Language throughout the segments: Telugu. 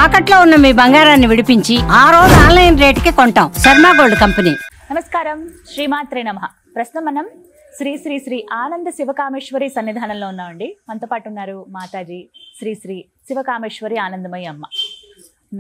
తాకట్లో ఉన్న మీ బంగారాన్ని విడిపించి ఆ రోజు ఆన్లైన్ రేటుకి కొంటాం. Sharma gold company. నమస్కారం, శ్రీమాత్రే నమః. ప్రస్తుతం మనం శ్రీ శ్రీ శ్రీ ఆనంద శివకామేశ్వరి సన్నిధానంలో ఉన్నామండి. మనతో పాటు ఉన్నారు మాతాజీ శ్రీ శ్రీ శివకామేశ్వరి ఆనందమయ్య అమ్మ.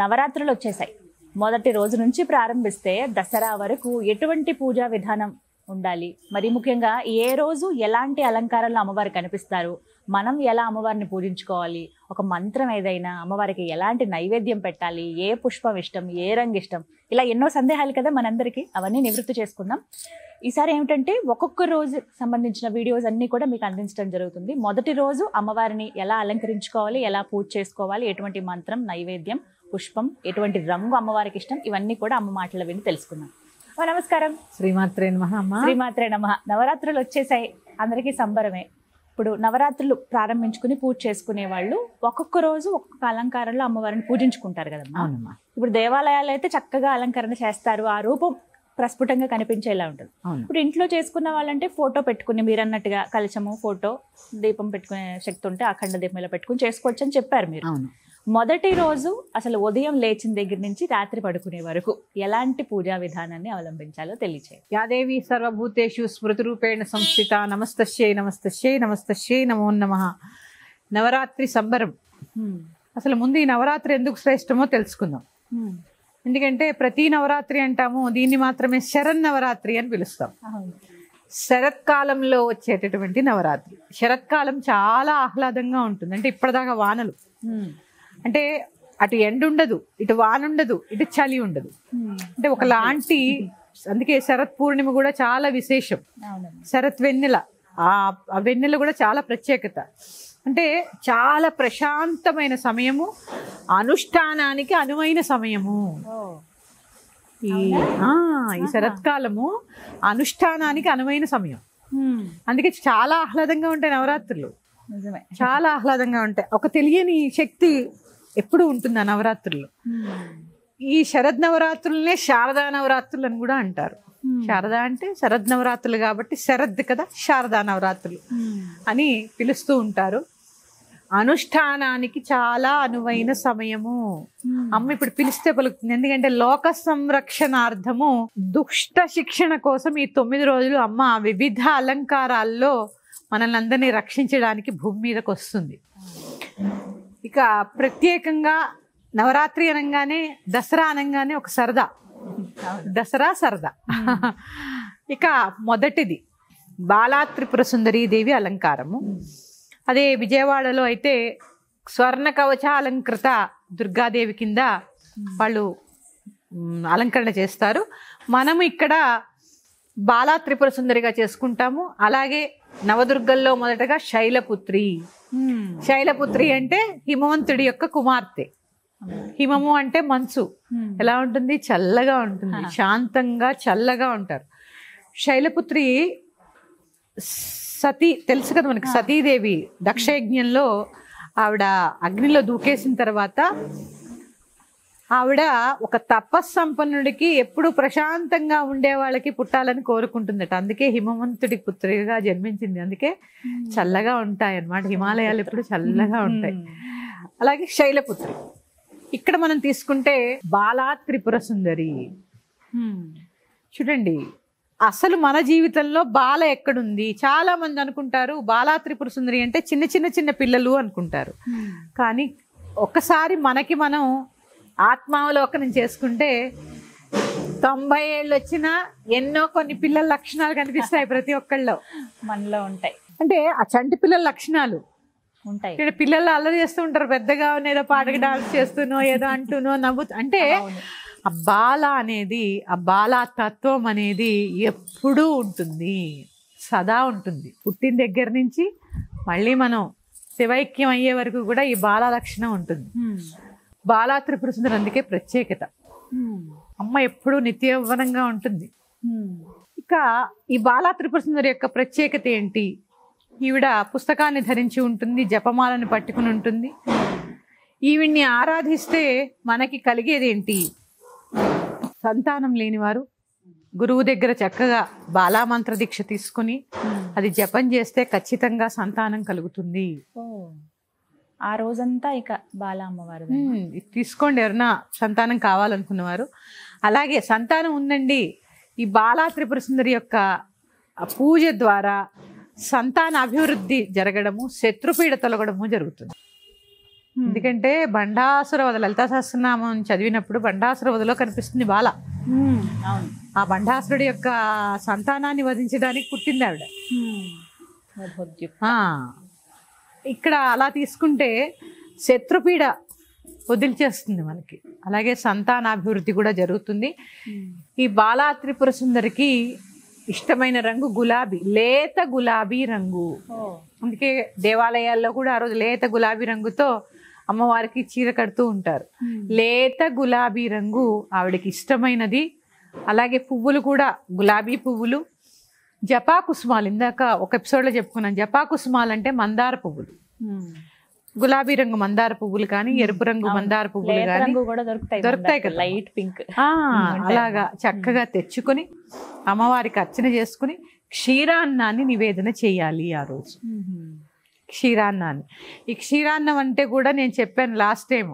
నవరాత్రులు వచ్చేసాయి. మొదటి రోజు నుంచి ప్రారంభిస్తే దసరా వరకు ఎటువంటి పూజా విధానం ఉండాలి, మరి ముఖ్యంగా ఏ రోజు ఎలాంటి అలంకారాలు అమ్మవారు కనిపిస్తారు, మనం ఎలా అమ్మవారిని పూజించుకోవాలి, ఒక మంత్రం ఏదైనా, అమ్మవారికి ఎలాంటి నైవేద్యం పెట్టాలి, ఏ పుష్పం ఇష్టం, ఏ రంగు ఇష్టం, ఇలా ఎన్నో సందేహాలు కదా మనందరికీ. అవన్నీ నివృత్తి చేసుకుందాం. ఈసారి ఏమిటంటే ఒక్కొక్క రోజు సంబంధించిన వీడియోస్ అన్నీ కూడా మీకు అందించడం జరుగుతుంది. మొదటి రోజు అమ్మవారిని ఎలా అలంకరించుకోవాలి, ఎలా పూజ చేసుకోవాలి, ఎటువంటి మంత్రం, నైవేద్యం, పుష్పం, ఎటువంటి రంగు అమ్మవారికి ఇష్టం, ఇవన్నీ కూడా అమ్మ మాటలు విని తెలుసుకుందాం. నమస్కారం. శ్రీమాత్రే నమః అమ్మ. శ్రీమాత్రే నమః. నవరాత్రులు వచ్చేసాయి, అందరికీ సంబరమే. ఇప్పుడు నవరాత్రులు ప్రారంభించుకుని పూజ చేసుకునే వాళ్ళు ఒక్కొక్క రోజు ఒక్కొక్క అలంకారంలో అమ్మవారిని పూజించుకుంటారు కదమ్మా. అవునమ్మా. ఇప్పుడు దేవాలయాలు అయితే చక్కగా అలంకరణ చేస్తారు, ఆ రూపం ప్రస్ఫుటంగా కనిపించేలా ఉంటుంది. ఇప్పుడు ఇంట్లో చేసుకున్న వాళ్ళంటే ఫోటో పెట్టుకుని, మీరు అన్నట్టుగా కలశము, ఫోటో, దీపం పెట్టుకునే శక్తి ఉంటే అఖండ దీపం ఇలా పెట్టుకుని చేసుకోవచ్చు అని చెప్పారు మీరు. మొదటి రోజు అసలు ఉదయం లేచిన దగ్గర నుంచి రాత్రి పడుకునే వరకు ఎలాంటి పూజా విధానాన్ని అవలంబించాలో తెలియచేయండి. యాదేవి సర్వభూతేషు స్మృతి రూపేణ సంస్థిత. నమస్తస్యై నమస్తస్యై నమస్తస్యై నమో నమః. నవరాత్రి సంబరం. అసలు ముందు ఈ నవరాత్రి ఎందుకు శ్రేష్టమో తెలుసుకుందాం. ఎందుకంటే ప్రతి నవరాత్రి అంటాము, దీన్ని మాత్రమే శరన్నవరాత్రి అని పిలుస్తాం. శరత్కాలంలో వచ్చేటటువంటి నవరాత్రి. శరత్కాలం చాలా ఆహ్లాదంగా ఉంటుంది. అంటే ఇప్పటిదాకా వానలు, అంటే అటు ఎండ ఉండదు, ఇటు వాన ఉండదు, ఇటు చలి ఉండదు, అంటే ఒకలాంటి. అందుకే శరత్ పూర్ణిమ కూడా చాలా విశేషం. శరత్ వెన్నెల, ఆ వెన్నెల కూడా చాలా ప్రత్యేకత. అంటే చాలా ప్రశాంతమైన సమయము, అనుష్ఠానానికి అనువైన సమయము. ఈ శరత్కాలము అనుష్ఠానానికి అనువైన సమయం. అందుకే చాలా ఆహ్లాదంగా ఉంటాయి నవరాత్రులు. నిజమే, చాలా ఆహ్లాదంగా ఉంటాయి. ఒక తెలియని శక్తి ఎప్పుడు ఉంటుంది ఆ నవరాత్రుల్లో. ఈ శరద్ నవరాత్రులనే శారదా నవరాత్రులు అని కూడా అంటారు. శారదా అంటే శరద్ నవరాత్రులు కాబట్టి శరద్ కదా, శారదా నవరాత్రులు అని పిలుస్తూ ఉంటారు. అనుష్ఠానానికి చాలా అనువైన సమయము. అమ్మ ఇప్పుడు పిలిస్తే పలుకుతుంది. ఎందుకంటే లోక సంరక్షణార్థము, దుష్ట శిక్షణ కోసం ఈ 9 రోజులు అమ్మ వివిధ అలంకారాల్లో మనల్ని అందరినీ రక్షించడానికి భూమి మీదకి వస్తుంది. ఇక ప్రత్యేకంగా నవరాత్రి అనగానే, దసరా అనగానే ఒక సరదా, దసరా సరదా. ఇక మొదటిది బాలా త్రిపుర సుందరీ దేవి అలంకారము. అదే విజయవాడలో అయితే స్వర్ణ కవచ అలంకృత దుర్గాదేవి కింద వాళ్ళు అలంకరణ చేస్తారు. మనము ఇక్కడ బాలా త్రిపుర సుందరిగా చేసుకుంటాము. అలాగే నవదుర్గల్లో మొదటగా శైలపుత్రి. శైలపుత్రి అంటే హిమవంతుడి యొక్క కుమార్తె. హిమము అంటే మంచు. ఎలా ఉంటుంది? చల్లగా ఉంటుంది, శాంతంగా చల్లగా ఉంటారు. శైలపుత్రి సతీ, తెలుసు కదా మనకి, సతీదేవి దక్షయజ్ఞంలో ఆవిడ అగ్నిలో దూకేసిన తర్వాత ఆవిడ ఒక తపస్సంపన్నుడికి ఎప్పుడు ప్రశాంతంగా ఉండే వాళ్ళకి పుట్టాలని కోరుకుంటుందట. అందుకే హిమవంతుడి పుత్రిగా జన్మించింది. అందుకే చల్లగా ఉంటాయి అన్నమాట. హిమాలయాలు ఎప్పుడు చల్లగా ఉంటాయి. అలాగే శైలపుత్రి. ఇక్కడ మనం తీసుకుంటే బాలా త్రిపుర సుందరి. చూడండి, అసలు మన జీవితంలో బాల ఎక్కడుంది? చాలా మంది అనుకుంటారు బాలా త్రిపుర సుందరి అంటే చిన్న చిన్న చిన్న పిల్లలు అనుకుంటారు. కానీ ఒక్కసారి మనకి మనం ఆత్మావలోకనం చేసుకుంటే 90 ఏళ్ళు వచ్చినా ఎన్నో కొన్ని పిల్లల లక్షణాలు కనిపిస్తాయి ప్రతి ఒక్కళ్ళలో. మనలో ఉంటాయి. అంటే ఆ చంటి పిల్లల లక్షణాలు ఉంటాయి. ఇక్కడ పిల్లలు అల్లరి చేస్తూ ఉంటారు, పెద్దగా ఏదో పాటకి డాన్స్ చేస్తూనో ఏదో అంటూనో నవ్వుతూ. అంటే ఆ బాల అనేది, ఆ బాలా తత్వం అనేది ఎప్పుడూ ఉంటుంది, సదా ఉంటుంది. పుట్టిన దగ్గర నుంచి మళ్ళీ మనం శివైక్యం అయ్యే వరకు కూడా ఈ బాల లక్షణం ఉంటుంది. బాలా త్రిపుర సుందరి అందుకే ప్రత్యేకత. అమ్మ ఎప్పుడూ నిత్య యవ్వనంగా ఉంటుంది. ఇక ఈ బాలా త్రిపుర సుందరి యొక్క ప్రత్యేకత ఏంటి? ఈవిడ పుస్తకాన్ని ధరించి ఉంటుంది, జపమాలను పట్టుకుని ఉంటుంది. ఈవిడ్ని ఆరాధిస్తే మనకి కలిగేది ఏంటి? సంతానం లేనివారు గురువు దగ్గర చక్కగా బాలామంత్ర దీక్ష తీసుకుని అది జపం చేస్తే ఖచ్చితంగా సంతానం కలుగుతుంది. ఆ రోజంతా ఇక బాల అమ్మవారు. ఇది తీసుకోండి ఎవరన్నా సంతానం కావాలనుకున్నవారు. అలాగే సంతానం ఉందండి, ఈ బాలా త్రిపుర సుందరి యొక్క పూజ ద్వారా సంతాన అభివృద్ధి జరగడము, శత్రుపీడ తొలగడము జరుగుతుంది. ఎందుకంటే బండాసుర వధ, లలితా సహస్రనామం చదివినప్పుడు బండాసుర వధలో కనిపిస్తుంది బాల. అవును, ఆ బండాసురుడి యొక్క సంతానాన్ని వధించడానికి పుట్టింది ఆవిడ. ఇక్కడ అలా తీసుకుంటే శత్రుపీడ వదిలిచేస్తుంది మనకి. అలాగే సంతానాభివృద్ధి కూడా జరుగుతుంది. ఈ బాలా త్రిపుర సుందరికి ఇష్టమైన రంగు గులాబీ, లేత గులాబీ రంగు. అందుకే దేవాలయాల్లో కూడా ఆ రోజు లేత గులాబీ రంగుతో అమ్మవారికి చీర కడుతూ ఉంటారు. లేత గులాబీ రంగు ఆవిడకి ఇష్టమైనది. అలాగే పువ్వులు కూడా గులాబీ పువ్వులు, జపా కుసుమాలు. ఇందాక ఒక ఎపిసోడ్లో చెప్పుకున్నాను, జపా కుసుమాలు అంటే మందార పువ్వులు. గులాబీ రంగు మందార పువ్వులు కానీ, ఎరుపు రంగు మందార పువ్వులు కానీ దొరుకుతాయి కదా, లైట్ పింక్. అలాగా చక్కగా తెచ్చుకొని అమ్మవారికి అర్చన చేసుకుని క్షీరాన్నాన్ని నివేదన చేయాలి ఆ రోజు. క్షీరాన్నాన్ని, ఈ క్షీరాన్నం అంటే కూడా నేను చెప్పాను లాస్ట్ టైం,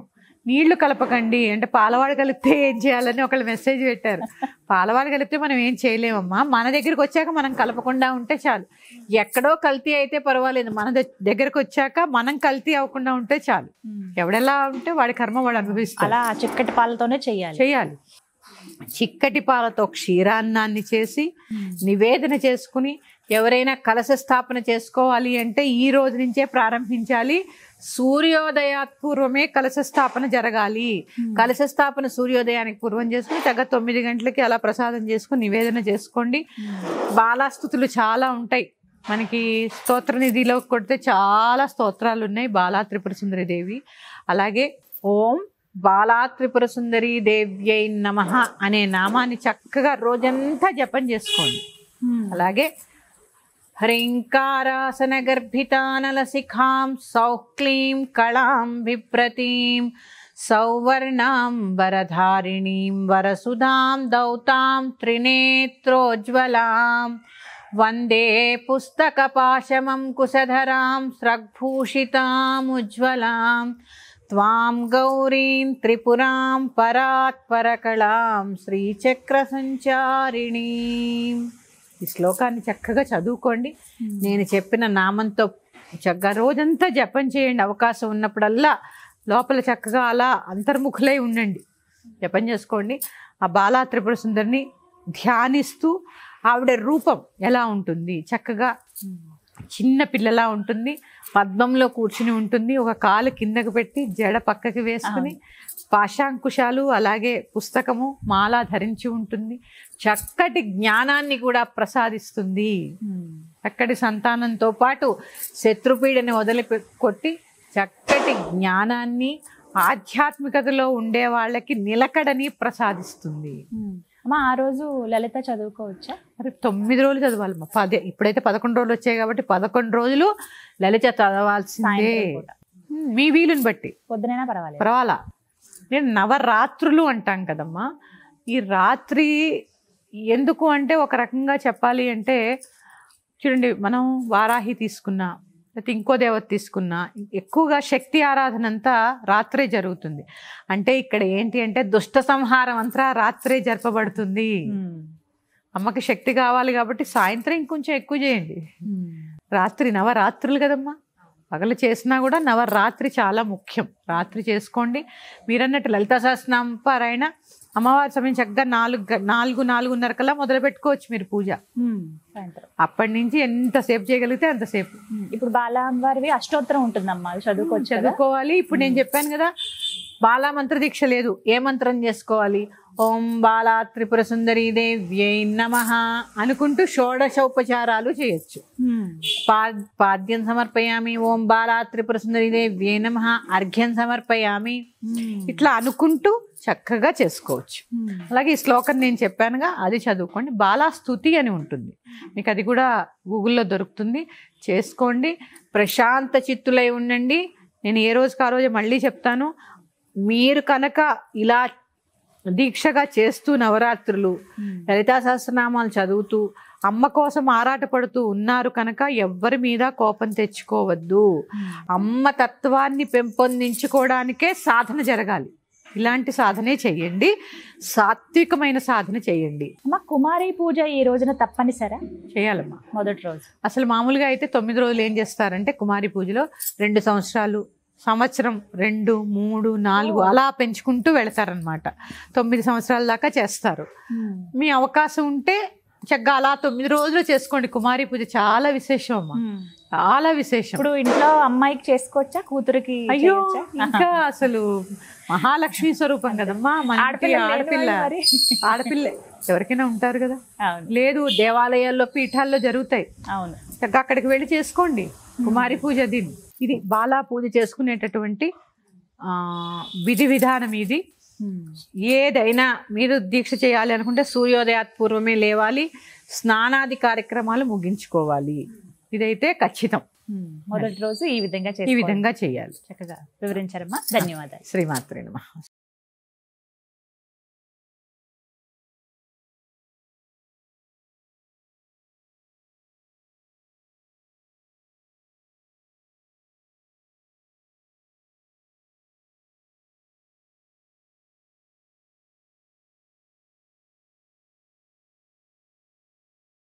నీళ్లు కలపకండి అంటే పాలవాడు కలిపితే ఏం చేయాలని ఒకళ్ళు మెసేజ్ పెట్టారు. పాలవాడు కలిపితే మనం ఏం చేయలేమమ్మా, మన దగ్గరికి వచ్చాక మనం కలపకుండా ఉంటే చాలు. ఎక్కడో కల్తీ అయితే పర్వాలేదు, మన దగ్గరకు వచ్చాక మనం కల్తీ అవ్వకుండా ఉంటే చాలు. ఎవడెలా ఉంటే వాడి కర్మ వాడు అనుభవిస్తాడు. అలా చిక్కటి పాలతోనే చేయాలి. చిక్కటి పాలతో క్షీరాన్నాన్ని చేసి నివేదన చేసుకుని, ఎవరైనా కలశ స్థాపన చేసుకోవాలి అంటే ఈ రోజు నుంచే ప్రారంభించాలి. సూర్యోదయాత్ పూర్వమే కలశ స్థాపన జరగాలి. కలశ స్థాపన సూర్యోదయానికి పూర్వం చేసుకుని తగ్గ 9 గంటలకి అలా ప్రసాదం చేసుకుని నివేదన చేసుకోండి. బాలాస్తుతులు చాలా ఉంటాయి మనకి. స్తోత్ర నిధిలో కొడితే చాలా స్తోత్రాలు ఉన్నాయి బాలా త్రిపుర సుందరి దేవి. అలాగే ఓం బాలా త్రిపుర సుందరి దేవ్యై నమః అనే నామాన్ని చక్కగా రోజంతా జపం చేసుకోండి. అలాగే హ్రీంకారాసన గర్భితానలశిఖాం సౌక్లీం కళాం బిభ్రతీం సౌవర్ణాం వరధారిణీం వరసుధాం దౌతాం త్రినేత్రోజ్వలాం వందే పుస్తకపాశమం కుశధరాం స్రగ్భూషితాం ఉజ్వలాం త్వాం గౌరీం త్రిపురాం పరాత్పరకళాం శ్రీచక్ర సంచారిణీం. ఈ శ్లోకాన్ని చక్కగా చదువుకోండి. నేను చెప్పిన నామంతో చక్కగా రోజంతా జపం చేయండి. అవకాశం ఉన్నప్పుడల్లా లోపల చక్కగా అలా అంతర్ముఖులై ఉండండి, జపం చేసుకోండి. ఆ బాలా త్రిపుర సుందరిని ధ్యానిస్తూ ఆవిడ రూపం ఎలా ఉంటుంది, చక్కగా చిన్న పిల్లలా ఉంటుంది, పద్మంలో కూర్చుని ఉంటుంది, ఒక కాలు కిందకు పెట్టి జడ పక్కకి వేసుకుని పాశాంకుశాలు అలాగే పుస్తకము మాల ధరించి ఉంటుంది. చక్కటి జ్ఞానాన్ని కూడా ప్రసాదిస్తుంది. చక్కటి సంతానంతో పాటు శత్రుపీడని కొట్టి చక్కటి జ్ఞానాన్ని, ఆధ్యాత్మికతలో ఉండే వాళ్ళకి నిలకడని ప్రసాదిస్తుంది. అమ్మా ఆ రోజు లలిత చదువుకోవచ్చా? మరి 9 రోజులు చదవాలమ్మా. 10 ఇప్పుడైతే 11 రోజులు వచ్చాయి కాబట్టి 11 రోజులు లలిత చదవాల్సిందే. మీ వీలుని బట్టి పొద్దునైనా పర్వాలా. నేను నవరాత్రులు అంటాం కదమ్మా. ఈ రాత్రి ఎందుకు అంటే ఒక రకంగా చెప్పాలి అంటే చూడండి, మనం వారాహి తీసుకున్నా లేకపోతే ఇంకో దేవత తీసుకున్నా ఎక్కువగా శక్తి ఆరాధన అంతా రాత్రే జరుగుతుంది. అంటే ఇక్కడ ఏంటి అంటే దుష్ట సంహారం అంతా రాత్రే జరపబడుతుంది. అమ్మకి శక్తి కావాలి కాబట్టి సాయంత్రం ఇంకొంచెం ఎక్కువ చేయండి. రాత్రి నవరాత్రులు కదమ్మా, పగలు చేసినా కూడా నవరాత్రి చాలా ముఖ్యం. రాత్రి చేసుకోండి. మీరన్నట్టు లలితా సహస్రనామ పారాయణ అమ్మవారి సమయం చక్కగా 4-4:30 కల్లా మొదలు పెట్టుకోవచ్చు మీరు పూజ. అప్పటి నుంచి ఎంతసేపు చేయగలిగితే అంతసేపు. ఇప్పుడు బాలా అమ్మవారివి అష్టోత్తరం ఉంటుందమ్మా, చదువుకోవాలి. ఇప్పుడు నేను చెప్పాను కదా, బాలా మంత్ర దీక్ష లేదు. ఏ మంత్రం చేసుకోవాలి? ఓం బాలా త్రిపుర సుందరీ దేవ్యై నమః అనుకుంటూ షోడశోపచారాలు చేయొచ్చు. పాద్యం సమర్పయామి, ఓం బాలా త్రిపుర సుందరీ దేవ్యై నమః, అర్ఘ్యం సమర్పయామి, ఇట్లా అనుకుంటూ చక్కగా చేసుకోవచ్చు. అలాగే ఈ శ్లోకం నేను చెప్పానుగా, అది చదువుకోండి. బాలా స్తుతి అని ఉంటుంది, మీకు అది కూడా గూగుల్లో దొరుకుతుంది, చేసుకోండి. ప్రశాంత చిత్తులై ఉండండి. నేను ఏ రోజుకి ఆ రోజు మళ్ళీ చెప్తాను, మీరు కనుక ఇలా దీక్షగా చేస్తూ నవరాత్రులు లలితా సహస్రనామాలు చదువుతూ అమ్మ కోసం ఆరాటపడుతూ ఉన్నారు కనుక ఎవ్వరి మీద కోపం తెచ్చుకోవద్దు. అమ్మ తత్వాన్ని పెంపొందించుకోవడానికే సాధన జరగాలి. ఇలాంటి సాధనే చెయ్యండి, సాత్వికమైన సాధన చేయండి. అమ్మ, కుమారి పూజ ఈ రోజున తప్పనిసరా? చేయాలమ్మా. మొదటి రోజు అసలు మామూలుగా అయితే 9 రోజులు ఏం చేస్తారంటే కుమారి పూజలో 2 సంవత్సరాలు, సంవత్సరం, 2, 3, 4 అలా పెంచుకుంటూ వెళతారనమాట. 9 సంవత్సరాల దాకా చేస్తారు. మీ అవకాశం ఉంటే చక్కగా అలా 9 రోజులు చేసుకోండి. కుమారి పూజ చాలా విశేషం అమ్మా, చాలా విశేషం. ఇప్పుడు ఇంట్లో అమ్మాయికి చేసుకోవచ్చా, కూతురికి? అయ్యో, ఇంకా అసలు మహాలక్ష్మి స్వరూపం కదమ్మా. మనకి ఆడపిల్ల ఎవరికైనా ఉంటారు కదా. లేదు, దేవాలయాల్లో పీఠాల్లో జరుగుతాయి. అవును, చక్కగా అక్కడికి వెళ్ళి చేసుకోండి కుమారి పూజ. ఇది బాలా పూజ చేసుకునేటటువంటి విధి విధానం ఇది. ఏదైనా మీరు దీక్ష చేయాలి అనుకుంటే సూర్యోదయాత్ పూర్వమే లేవాలి, స్నానాది కార్యక్రమాలు ముగించుకోవాలి. ఇదైతే ఖచ్చితం. మొదటి రోజు ఈ విధంగా చేయాలి. చక్కగా వివరించారమ్మా. ధన్యవాదాలు. శ్రీమాత్రే నమః.